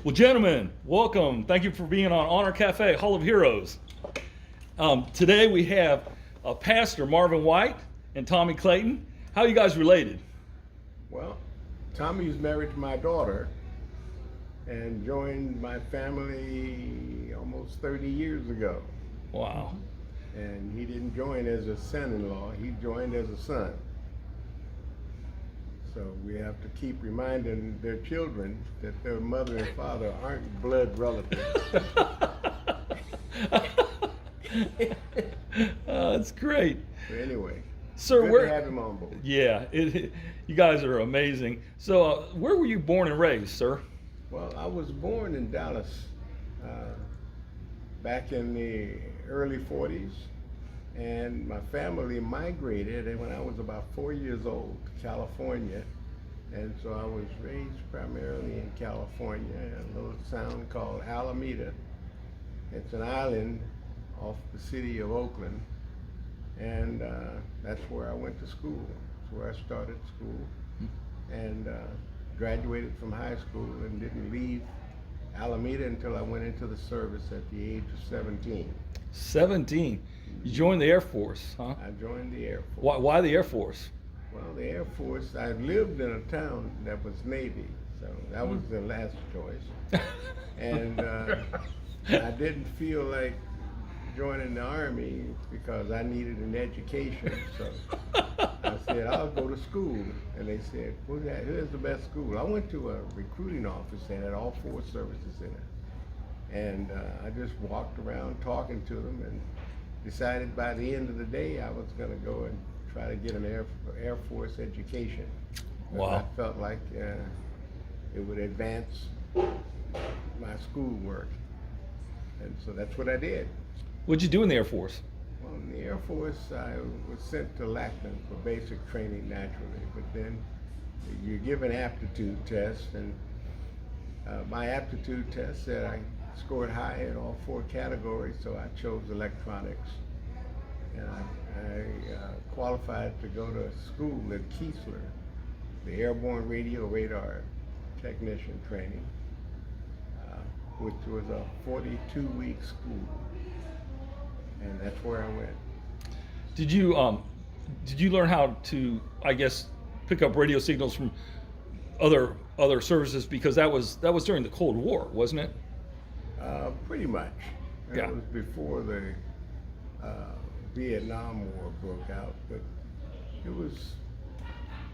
Well, gentlemen, welcome. Thank you for being on Honor Cafe, Hall of Heroes. Today we have Pastor Marvin White and Tommie Clayton. How are you guys related? Well, Tommie's married to my daughter and joined my family almost 30 years ago. Wow. And he didn't join as a son-in-law, he joined as a son. So we have to keep reminding their children that their mother and father aren't blood relatives. That's great. But anyway, Sir, good where to have him on board. Yeah, you guys are amazing. So, where were you born and raised, sir? Well, I was born in Dallas back in the early 40s, and my family migrated when I was about 4 years old to California, and so I was raised primarily in California, a little town called Alameda. It's an island off the city of Oakland, and that's where I went to school. That's where I started school, and graduated from high school and didn't leave Alameda until I went into the service at the age of 17. 17. You joined the Air Force, huh? I joined the Air Force. Why the Air Force? Well, the Air Force, I lived in a town that was Navy, so that was the last choice. And I didn't feel like joining the Army because I needed an education, so I said, I'll go to school. And they said, well, here's the best school. I went to a recruiting office that had all 4 services in it. And I just walked around talking to them and decided by the end of the day I was going to go and try to get an Air Force education. Wow. I felt like it would advance my schoolwork. And so that's what I did. What'd you do in the Air Force? Well, in the Air Force, I was sent to Lackland for basic training naturally, but then you give an aptitude test, and my aptitude test said I scored high in all 4 categories, so I chose electronics. And I qualified to go to school at Keesler, the Airborne Radio Radar Technician Training, which was a 42-week school. And that's where I went. Did you learn how to, I guess, pick up radio signals from other services, because that was during the Cold War, wasn't it? Pretty much. Yeah. It was before the Vietnam War broke out, but it was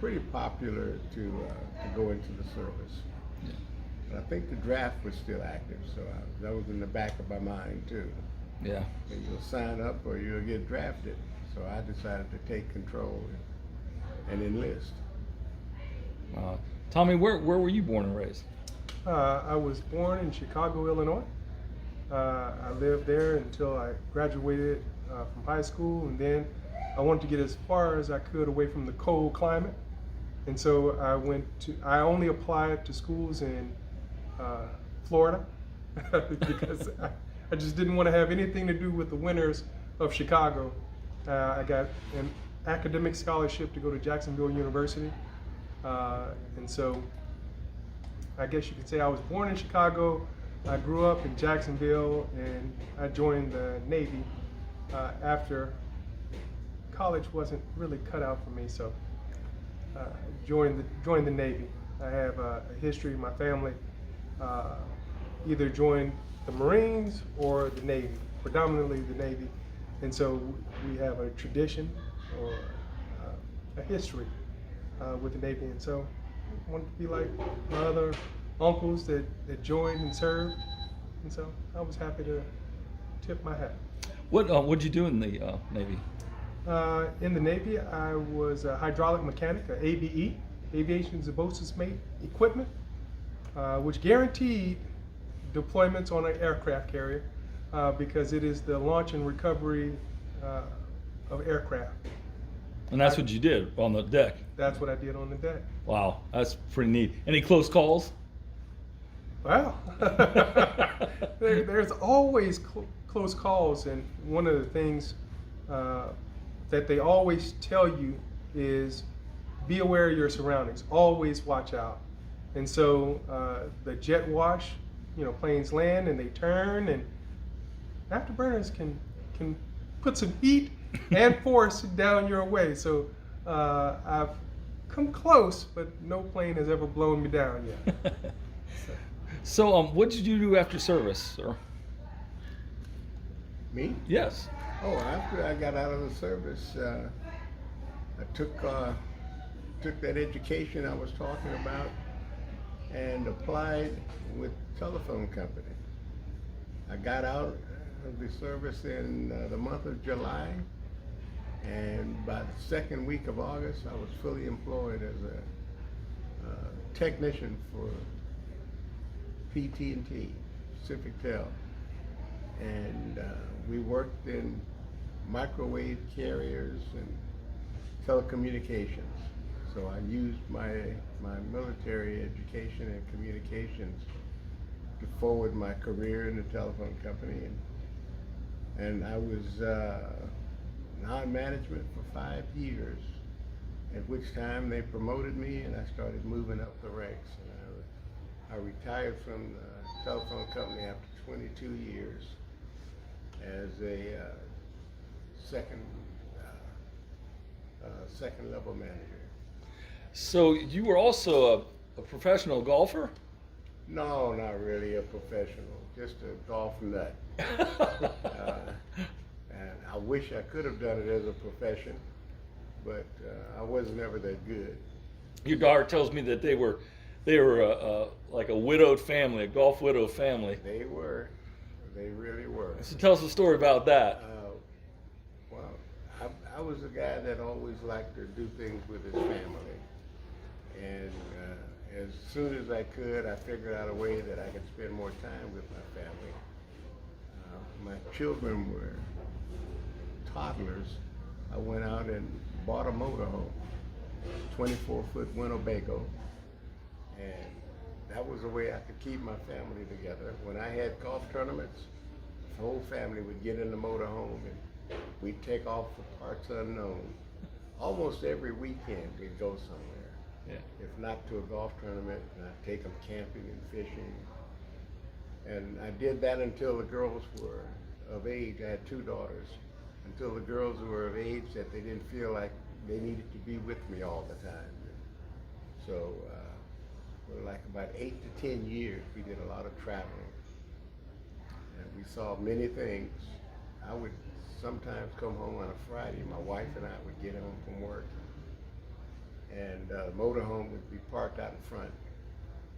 pretty popular to go into the service. Yeah. But I think the draft was still active, so that was in the back of my mind too. Yeah. And you'll sign up or you'll get drafted. So I decided to take control and enlist. Tommie, where were you born and raised? I was born in Chicago, Illinois. I lived there until I graduated from high school, and then I wanted to get as far as I could away from the cold climate. And so I only applied to schools in Florida because I just didn't want to have anything to do with the winters of Chicago. I got an academic scholarship to go to Jacksonville University. And so I guess you could say I was born in Chicago. I grew up in Jacksonville, and I joined the Navy after college wasn't really cut out for me. So joined the Navy. I have a history. My family either joined the Marines or the Navy, predominantly the Navy. And so we have a tradition or a history with the Navy. And so I wanted to be like my other uncles that joined and served. And so I was happy to tip my hat. What'd you do in the Navy? In the Navy, I was a hydraulic mechanic, a ABE, Aviation Subsistence Mate Equipment, which guaranteed deployments on an aircraft carrier because it is the launch and recovery of aircraft. And that's what you did on the deck? That's what I did on the deck. Wow, that's pretty neat. Any close calls? Wow. There's always close calls, and one of the things that they always tell you is be aware of your surroundings. Always watch out. And so the jet wash planes land and they turn, and afterburners can put some heat and force down your way. So I've come close, but no plane has ever blown me down yet. So, what did you do after service, sir? Me? Yes. Oh, after I got out of the service, I took that education I was talking about and applied with telephone company. I got out of the service in the month of July, and by the second week of August, I was fully employed as a technician for PT&T, Pacific-Tel, and we worked in microwave carriers and telecommunications. So I used my military education and communications to forward my career in the telephone company, and I was non-management for 5 years, at which time they promoted me and I started moving up the ranks. And I retired from the telephone company after 22 years as a second level manager. So you were also a professional golfer? No, not really a professional, just a golf nut. And I wish I could have done it as a profession, but I was never that good. Your daughter tells me that they were like a widowed family, a golf widowed family. They really were. So tell us a story about that. Well, I was a guy that always liked to do things with his family. And as soon as I could, I figured out a way that I could spend more time with my family. My children were toddlers. I went out and bought a motorhome, 24-foot Winnebago, and that was the way I could keep my family together. When I had golf tournaments, the whole family would get in the motorhome and we'd take off for parts unknown. Almost every weekend we'd go somewhere. Yeah. If not to a golf tournament, and I'd take them camping and fishing. And I did that until the girls were of age. I had 2 daughters. Until the girls were of age that they didn't feel like they needed to be with me all the time. So for like about 8 to 10 years, we did a lot of traveling. And we saw many things. I would sometimes come home on a Friday. My wife and I would get home from work, and the motorhome would be parked out in front.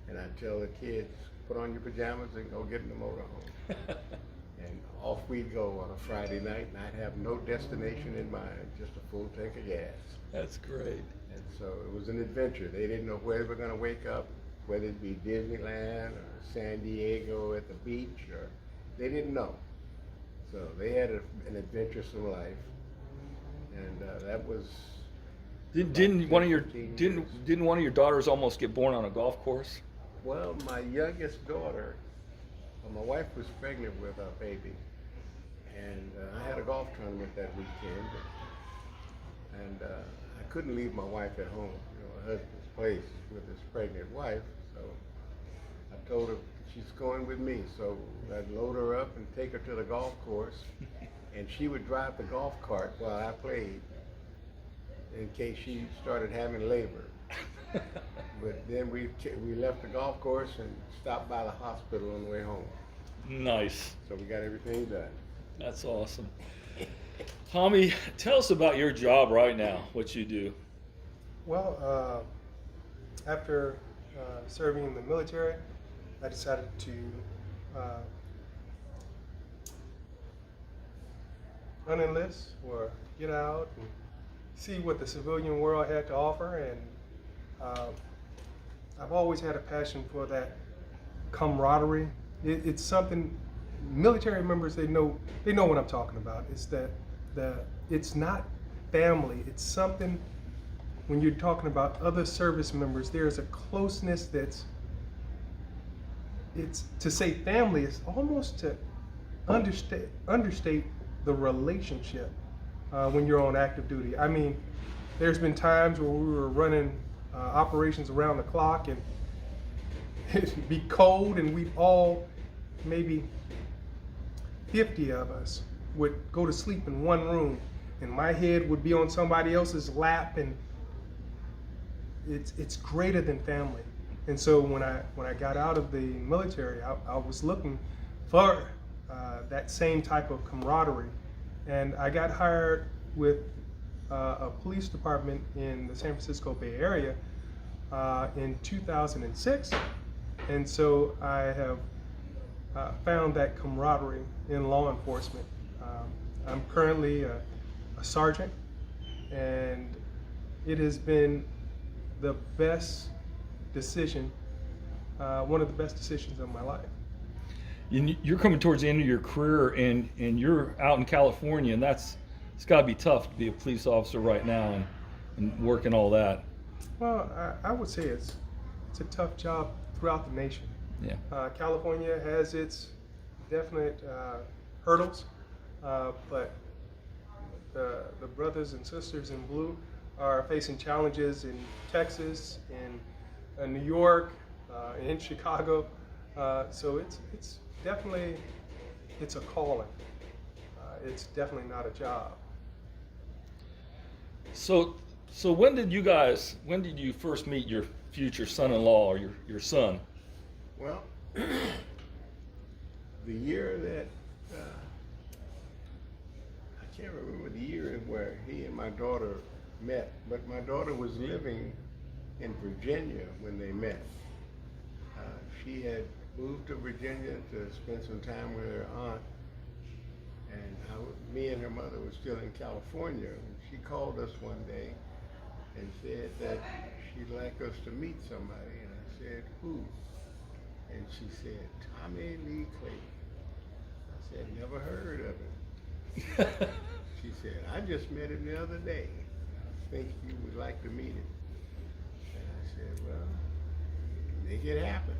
And I'd tell the kids, put on your pajamas and go get in the motorhome. And off we'd go on a Friday night, and I'd have no destination in mind, just a full tank of gas. That's great. And so it was an adventure. They didn't know where they were going to wake up, whether it be Disneyland or San Diego at the beach, or they didn't know. So they had an adventuresome life, and that was. Didn't one of your daughters almost get born on a golf course? Well, my youngest daughter, my wife was pregnant with our baby, and I had a golf tournament that weekend, and I couldn't leave my wife at home, her husband's place with his pregnant wife, so I told her she's going with me, so I'd load her up and take her to the golf course, and she would drive the golf cart while I played, in case she started having labor. But then we left the golf course and stopped by the hospital on the way home. Nice. So we got everything done. That's awesome. Tommie, tell us about your job right now, what you do. Well, after serving in the military, I decided to unenlist or get out and see what the civilian world had to offer, and I've always had a passion for that camaraderie. It's something military members, they know what I'm talking about. It's that it's not family. It's something, when you're talking about other service members, there's a closeness it's to say family is almost to understate the relationship when you're on active duty. I mean, there's been times where we were running operations around the clock, and it'd be cold, and we'd all, maybe 50 of us, would go to sleep in one room, and my head would be on somebody else's lap, and it's greater than family. And so when I got out of the military, I was looking for that same type of camaraderie, and I got hired with a police department in the San Francisco Bay Area in 2006, and so I have found that camaraderie in law enforcement. I'm currently a sergeant, and it has been the best decision, one of the best decisions of my life. You're coming towards the end of your career, and you're out in California, and it's got to be tough to be a police officer right now and working all that. Well, I would say it's a tough job throughout the nation. Yeah. California has its definite hurdles, but the brothers and sisters in blue are facing challenges in Texas, in New York, in Chicago. So it's definitely, it's a calling. It's definitely not a job. So when did you first meet your future son-in-law, or your son? Well, the year that, I can't remember the year where he and my daughter met, but my daughter was living in Virginia when they met. She had moved to Virginia to spend some time with her aunt, and me and her mother were still in California. And she called us one day and said that she'd like us to meet somebody, and I said, who? And she said, Tommie Lee Clayton. I said, never heard of him. She said, I just met him the other day. I think you would like to meet him. And I said, well, make it happen.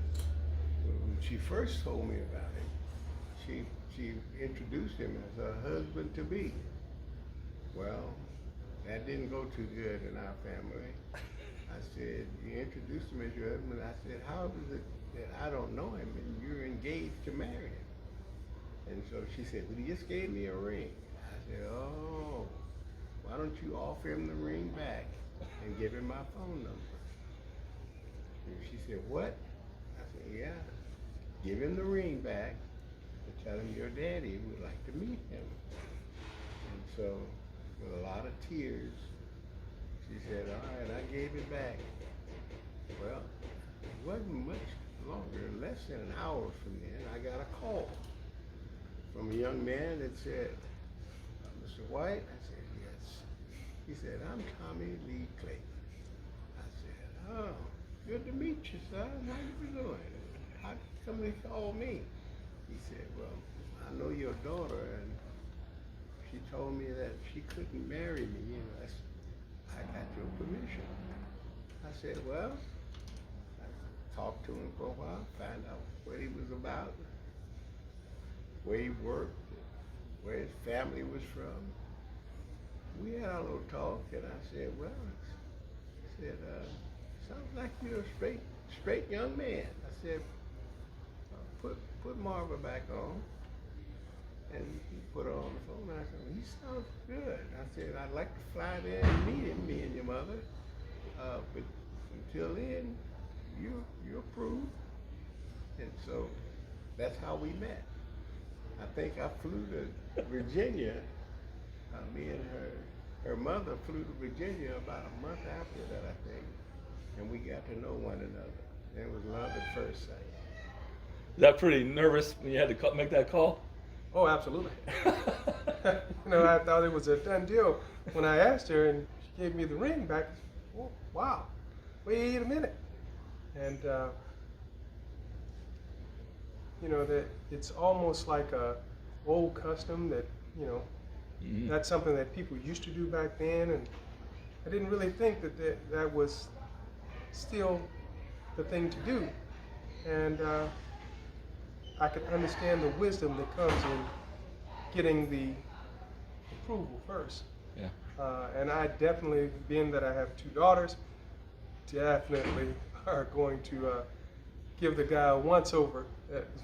When she first told me about it, she introduced him as her husband-to-be. Well, that didn't go too good in our family. I said, you introduced him as your husband. I said, how is it that I don't know him and you're engaged to marry him? And so she said, well, he just gave me a ring. I said, oh, why don't you offer him the ring back and give him my phone number? And she said, what? I said, yeah, give him the ring back and tell him your daddy would like to meet him. And so, with a lot of tears, she said, all right, I gave it back. Well, it wasn't much longer, less than an hour from then, I got a call from a young man that said, Mr. White? I said, yes. He said, I'm Tommie Lee Clayton. I said, oh, good to meet you, son. How you doing? How come they called me? He said, well, I know your daughter, and she told me that she couldn't marry me unless I got your permission. I said, well, I talked to him for a while, find out what he was about, where he worked, where his family was from. We had a little talk, and I said, well, sounds like you're a straight young man. I said, put Marva back on. And he put her on the phone, and I said, well, he sounds good. I said, I'd like to fly there and meet him, me and your mother. But until then, you're approved. And so that's how we met. I think I flew to Virginia. Me and her mother flew to Virginia about a month after that, I think. And we got to know one another. It was love at first sight. Is that pretty nervous when you had to make that call? Oh, absolutely. I thought it was a done deal when I asked her, and she gave me the ring back. Oh, wow, wait a minute. And that it's almost like a old custom that Mm-hmm. that's something that people used to do back then, and I didn't really think that was still the thing to do. And I could understand the wisdom that comes in getting the approval first. Yeah. And I definitely, being that I have two daughters, definitely are going to give the guy a once over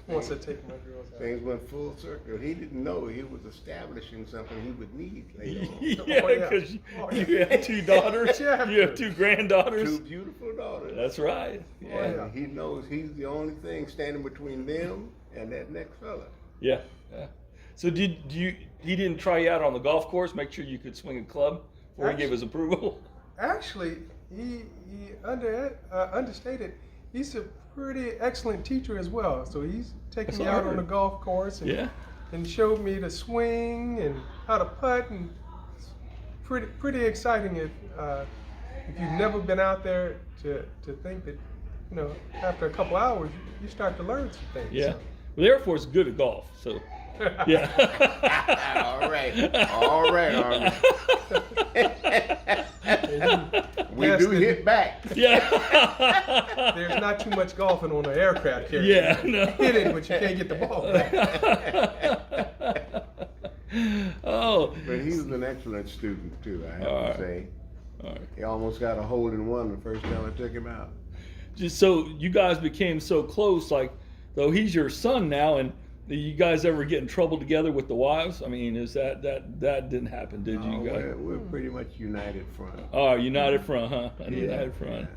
once I take my girls out. Things went full circle. He didn't know he was establishing something he would need later on. Yeah, because you have 2 daughters. You have 2 granddaughters. 2 beautiful daughters. That's right. Yeah. And he knows he's the only thing standing between them and that next fella. Yeah. Yeah. So he didn't try you out on the golf course, make sure you could swing a club before he gave his approval? Actually, he understated. He's a pretty excellent teacher as well. So he's taken me out on the golf course and showed me the swing and how to putt, and it's pretty exciting if you've never been out there to think that, you know, after a couple hours you start to learn some things. Yeah. Well, the Air Force is good at golf, so yeah. All right, Army. We do hit back. Yeah. There's not too much golfing on an aircraft carrier. Yeah, no. Hit it, but you can't get the ball back. Oh. But he was an excellent student too, I have to say. All right. He almost got a hole-in-one the first time I took him out. Just so you guys became so close, like, though he's your son now, and you guys ever get in trouble together with the wives? I mean, is that didn't happen, did you guys? We're pretty much united front. Oh, united front, huh? United front. Yeah.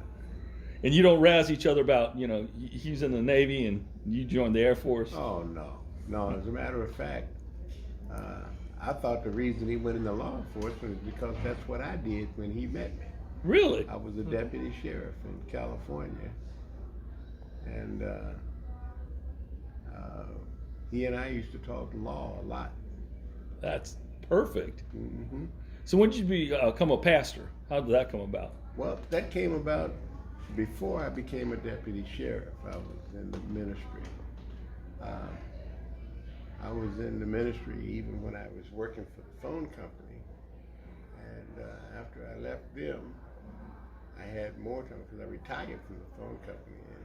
And you don't razz each other about, you know, he's in the Navy and you joined the Air Force? Oh, no. As a matter of fact, I thought the reason he went in the law enforcement is because that's what I did when he met me. Really? I was a deputy sheriff in California, and he and I used to talk law a lot. That's perfect. Mm-hmm. So when did you become a pastor? How did that come about? Well, that came about before I became a deputy sheriff. I was in the ministry. I was in the ministry even when I was working for the phone company. And after I left them, I had more time because I retired from the phone company and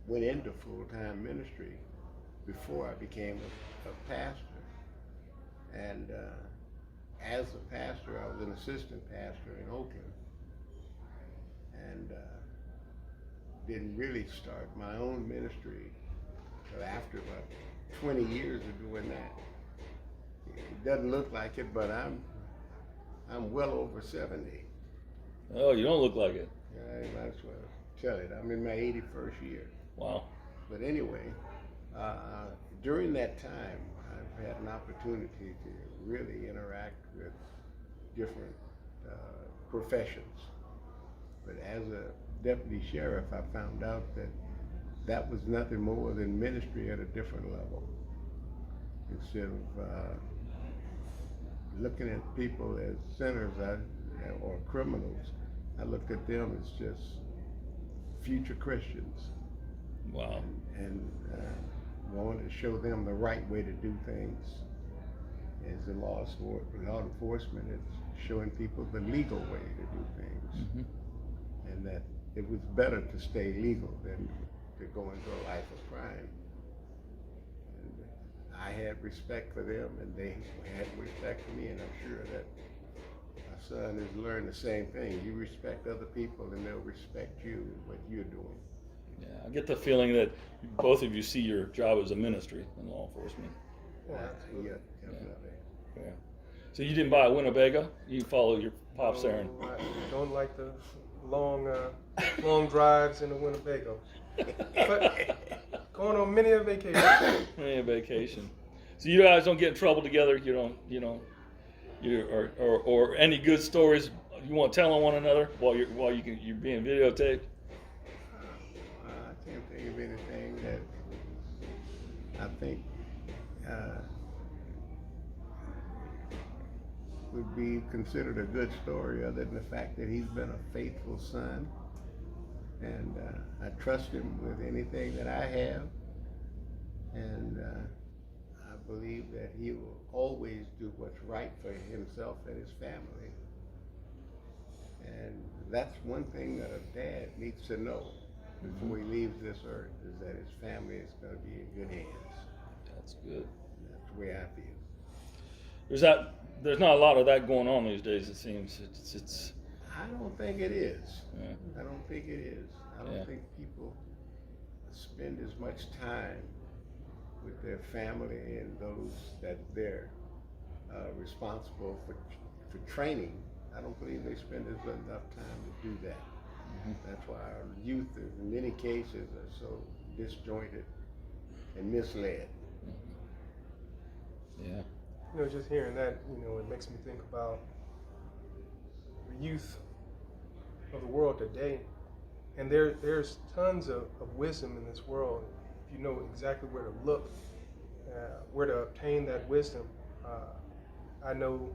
went into full-time ministry before I became a pastor. And as a pastor, I was an assistant pastor in Oakland, and didn't really start my own ministry until after about 20 years of doing that. It doesn't look like it, but I'm well over 70. Oh, you don't look like it. I might as well tell it. I'm in my 81st year. Wow. But anyway, during that time, I've had an opportunity to really interact with different professions. But as a deputy sheriff, I found out that that was nothing more than ministry at a different level. Instead of looking at people as sinners or criminals, I looked at them as just future Christians. Wow. And wanted to show them the right way to do things. As the law enforcement is showing people the legal way to do things. Mm-hmm. And that it was better to stay legal than to go into a life of crime. And I had respect for them, and they had respect for me, and I'm sure that my son has learned the same thing. You respect other people, and they'll respect you and what you're doing. Yeah, I get the feeling that both of you see your job as a ministry in law enforcement. Yeah, definitely. Yeah. So you didn't buy a Winnebago? You follow your pop's errand? I don't like the long drives in the Winnebago. But going on many a vacation. Many a vacation. So you guys don't get in trouble together. You or any good stories you want to tell on one another while you're being videotaped. I can't think of anything that I think would be considered a good story, other than the fact that he's been a faithful son, and I trust him with anything that I have, and I believe that he will always do what's right for himself and his family. And that's one thing that a dad needs to know before he leaves this earth, is that his family is going to be in good hands. That's good. And that's the way I feel. There's not a lot of that going on these days, it seems. It's I don't think it is. Yeah. I don't think it is. I don't think people spend as much time with their family and those that they're responsible for training. I don't believe they spend enough time to do that. That's why our youth, in many cases, are so disjointed and misled. Yeah. You know, just hearing that, you know, it makes me think about the youth of the world today. And there's tons of wisdom in this world. If you know exactly where to look, where to obtain that wisdom. I know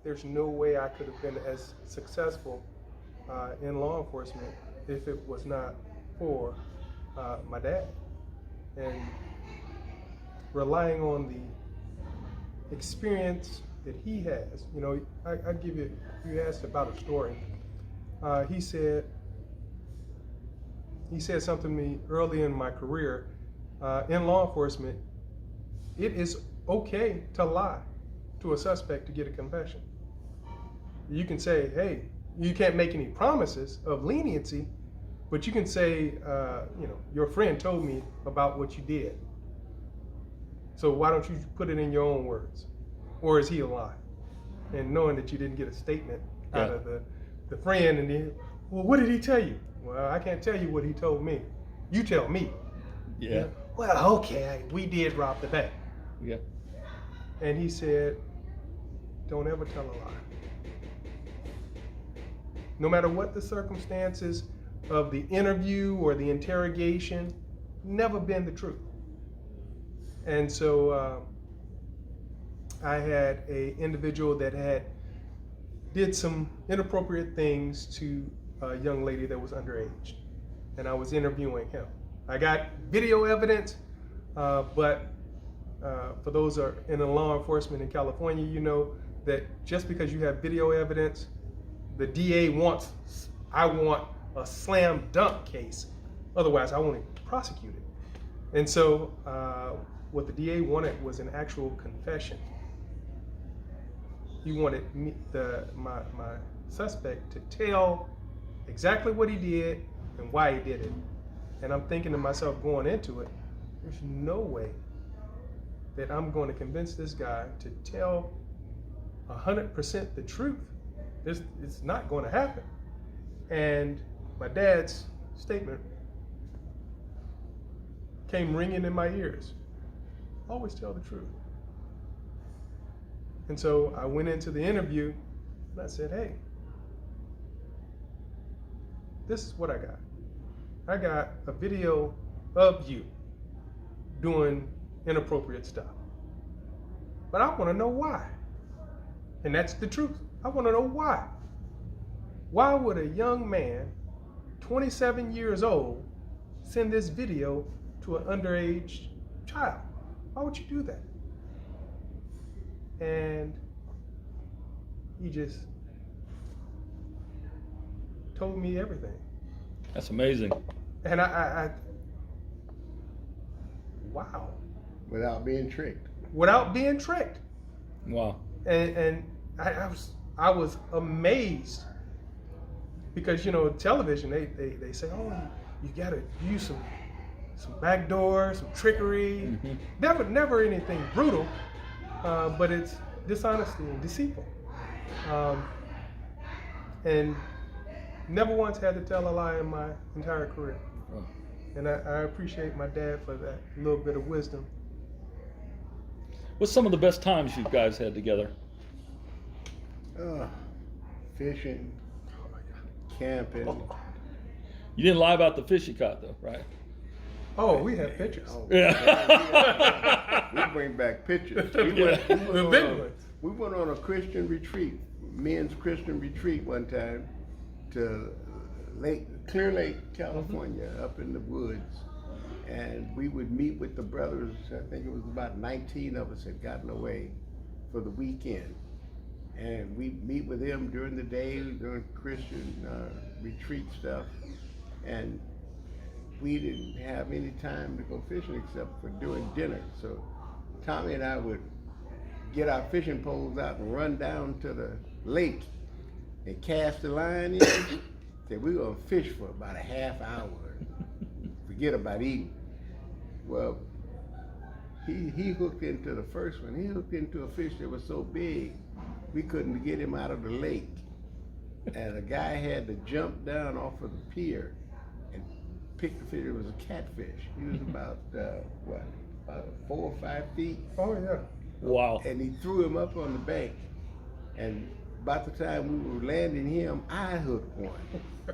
there's no way I could have been as successful in law enforcement if it was not for my dad. And relying on the experience that he has. You know, I give you asked about a story. He said something to me early in my career. In law enforcement, it is okay to lie to a suspect to get a confession. You can say, hey, you can't make any promises of leniency, but you can say, you know, your friend told me about what you did. So why don't you put it in your own words? Or is he a lie? And knowing that you didn't get a statement out of the friend, and then, well, what did he tell you? Well, I can't tell you what he told me. You tell me. Yeah. Well, okay, we did rob the bank. Yeah. And he said, don't ever tell a lie. No matter what the circumstances of the interview or the interrogation, never been the truth. And so I had an individual that did some inappropriate things to a young lady that was underage, and I was interviewing him. I got video evidence, but for those who are in the law enforcement in California, you know that just because you have video evidence, the DA I want a slam dunk case, otherwise I won't even prosecute it. And so what the DA wanted was an actual confession. He wanted my suspect to tell exactly what he did and why he did it. And I'm thinking to myself going into it, there's no way that I'm going to convince this guy to tell 100% the truth. It's not going to happen. And my dad's statement came ringing in my ears. Always tell the truth. And so I went into the interview and I said, hey, this is what I got. I got a video of you doing inappropriate stuff. But I want to know why. And that's the truth. I want to know why. Why would a young man, 27 years old, send this video to an underage child? Why would you do that? And he just told me everything. That's amazing. And I wow. Without being tricked. Without being tricked. Wow. And I was amazed, because, you know, television, they say, oh, you gotta use some backdoor, some trickery. Mm-hmm. Never anything brutal, but it's dishonesty and deceitful. And never once had to tell a lie in my entire career. Oh. And I appreciate my dad for that little bit of wisdom. What's some of the best times you guys had together? Fishing, camping. Oh. You didn't lie about the fish you caught, though, right? Oh, we have pictures. Oh, Yeah. we bring back pictures. We went on a Christian retreat, men's Christian retreat one time to Clear Lake, California, up in the woods. And we would meet with the brothers. I think it was about 19 of us had gotten away for the weekend. And we meet with them during the day, during Christian retreat stuff. And we didn't have any time to go fishing except for doing dinner. So Tommy and I would get our fishing poles out and run down to the lake and cast the line in. said, we're going to fish for about a half hour. Forget about eating. Well, he hooked into the first one. He hooked into a fish that was so big, we couldn't get him out of the lake. And a guy had to jump down off of the pier and pick the fish. It was a catfish. He was about, about 4 or 5 feet. Oh, yeah. Wow. And he threw him up on the bank. And about the time we were landing him, I hooked one.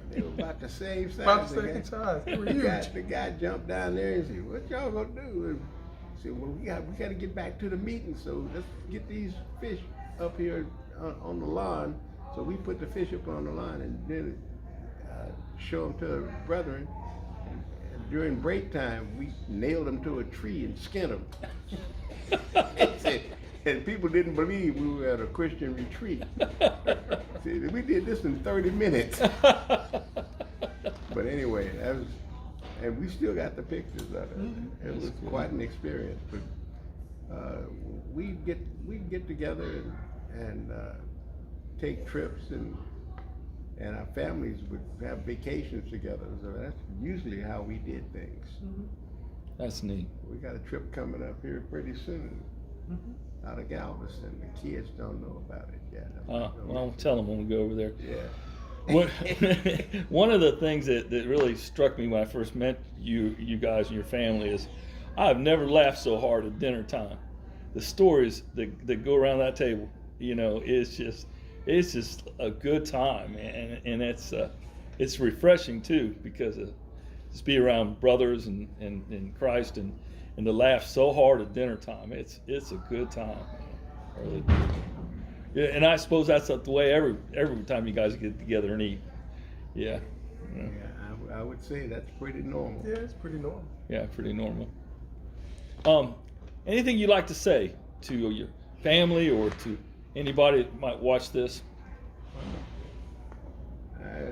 They were about the same size. About the same size. They were huge. The guy jumped down there and said, what y'all gonna do? And I said, well, we got to get back to the meeting, so let's get these fish up here on the lawn. So we put the fish up on the lawn and then show them to the brethren. And during break time, we nailed them to a tree and skinned them. And people didn't believe we were at a Christian retreat. See, we did this in 30 minutes. But anyway, and we still got the pictures of it. Mm-hmm. It was quite an experience. But we get together and take trips, and our families would have vacations together. So that's usually how we did things. Mm-hmm. That's neat. We got a trip coming up here pretty soon. Mm-hmm. Out of Galveston. The kids don't know about it yet. Well, I'll tell them when we go over there. Yeah. One of the things that really struck me when I first met you guys and your family is I've never laughed so hard at dinner time. The stories that go around that table, you know, it's just a good time, and it's refreshing too, because just be around brothers and in Christ and to laugh so hard at dinner time. It's a good time. Really. Yeah, and I suppose that's the way every time you guys get together and eat. Yeah. Yeah, I would say that's pretty normal. Yeah, it's pretty normal. Yeah, pretty normal. Anything you'd like to say to your family or to anybody that might watch this? I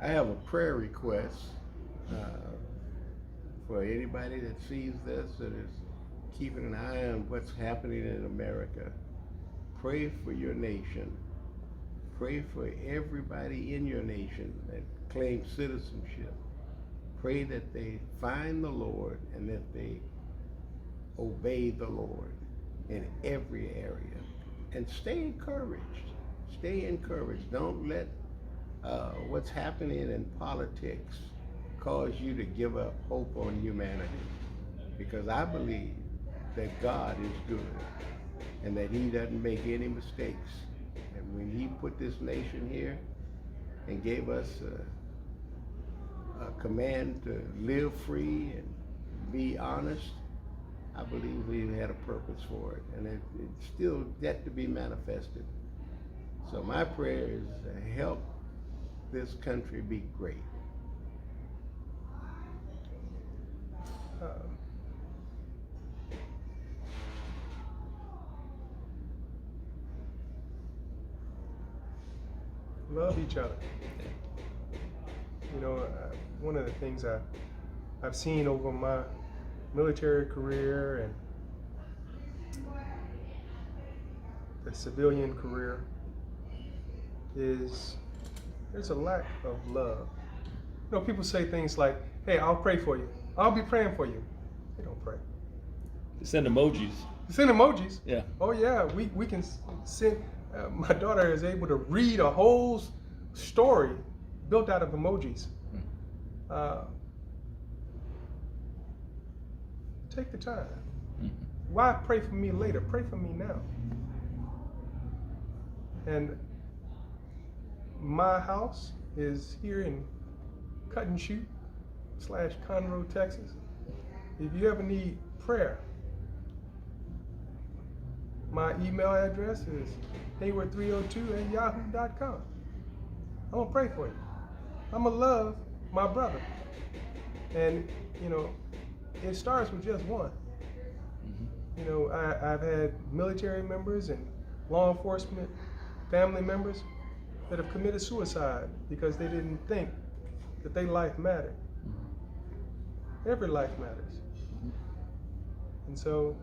have a prayer request for anybody that sees this, that is keeping an eye on what's happening in America. Pray for your nation. Pray for everybody in your nation that claims citizenship. Pray that they find the Lord and that they obey the Lord in every area. And stay encouraged. Stay encouraged. Don't let what's happening in politics cause you to give up hope on humanity. Because I believe that God is good and that He doesn't make any mistakes. And when He put this nation here and gave us a command to live free and be honest, I believe He had a purpose for it, and it's still yet to be manifested. So my prayer is to help this country be great. Love each other. You know, one of the things I've seen over my military career and the civilian career is there's a lack of love. You know, people say things like, hey, I'll pray for you. I'll be praying for you. They don't pray. Send emojis. Send emojis? Yeah. Oh yeah, we can send, my daughter is able to read a whole story built out of emojis. Take the time. Why pray for me later? Pray for me now. And my house is here in Cut and Shoot / Conroe, Texas. If you ever need prayer, my email address is hayward302@yahoo.com. I'm gonna pray for you. I'm gonna love my brother. And you know, it starts with just one. You know, I've had military members and law enforcement family members that have committed suicide because they didn't think that their life mattered. Every life matters. And so,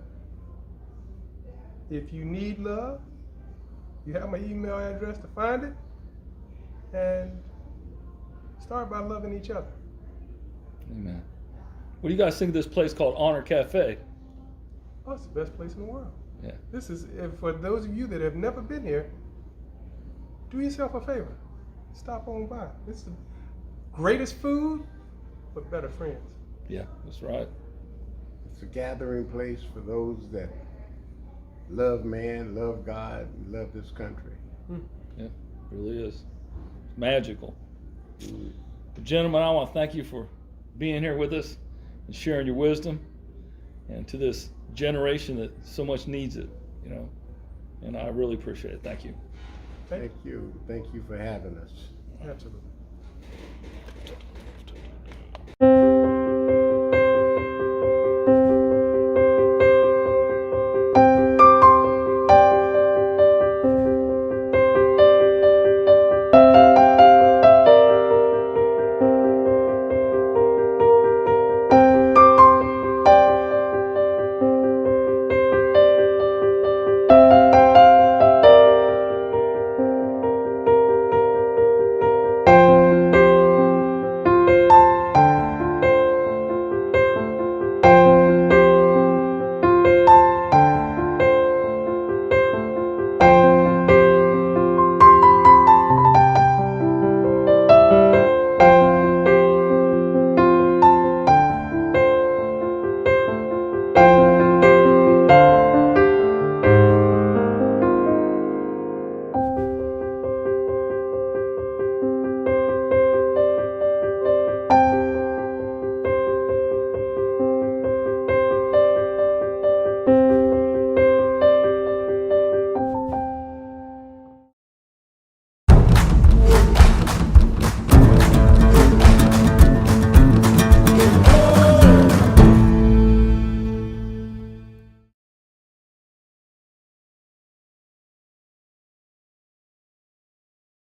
if you need love, you have my email address to find it, and Start by loving each other. Amen. What do you guys think of this place called Honor Cafe? Oh, it's the best place in the world. Yeah. This is, for those of you that have never been here, do yourself a favor. Stop on by. It's the greatest food, but better friends. Yeah, that's right. It's a gathering place for those that love man, love God, and love this country. Yeah, it really is. It's magical. Gentlemen, I want to thank you for being here with us and sharing your wisdom, and to this generation that so much needs it, you know. And I really appreciate it. Thank you. Thank you. Thank you for having us. Absolutely.